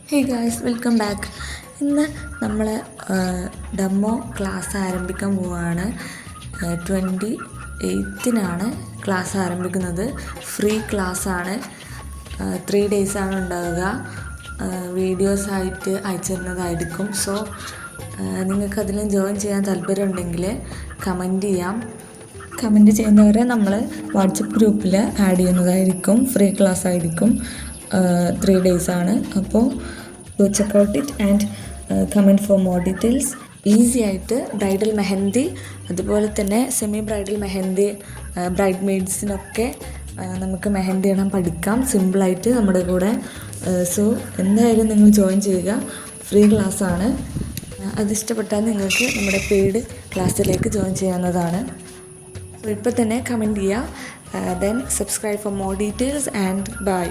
Hey guys, welcome back. ഇന്ന് നമ്മൾ demo class ആരംഭിക്കാൻ പോവുകയാണ്. 28-നാണ് ക്ലാസ് ആരംഭിക്കുന്നത്. ഫ്രീ ക്ലാസ്സാണ്. 3 ഡേയ്സാണ് ഉണ്ടാവുക. വീഡിയോസായിട്ട് അയച്ചു തരുന്നതായിരിക്കും. സോ നിങ്ങൾക്കതിലും ജോയിൻ ചെയ്യാൻ താല്പര്യമുണ്ടെങ്കിൽ കമൻറ്റ് ചെയ്യാം. കമൻറ്റ് ചെയ്യുന്നവരെ നമ്മൾ വാട്സപ്പ് ഗ്രൂപ്പിൽ ആഡ് ചെയ്യുന്നതായിരിക്കും. ഫ്രീ ക്ലാസ് ആയിരിക്കും. 3 ഡേയ്സാണ്. അപ്പോൾ go check out it and comment for more details. Easy ആയിട്ട് ബ്രൈഡൽ മെഹന്തി, അതുപോലെ തന്നെ സെമി ബ്രൈഡൽ മെഹന്തി, ബ്രൈഡ് മെയ്ഡ്സിനൊക്കെ നമുക്ക് മെഹന്തി ഇടാൻ പഠിക്കാം സിമ്പിളായിട്ട് നമ്മുടെ കൂടെ. സോ എന്തായാലും നിങ്ങൾ ജോയിൻ ചെയ്യുക. ഫ്രീ ക്ലാസ്സാണ്. അതിഷ്ടപ്പെട്ടാൽ നിങ്ങൾക്ക് നമ്മുടെ പെയ്ഡ് ക്ലാസ്സിലേക്ക് ജോയിൻ ചെയ്യാവുന്നതാണ്. ഇപ്പോൾ തന്നെ കമൻറ്റ് ചെയ്യുക. Then subscribe for more details and by.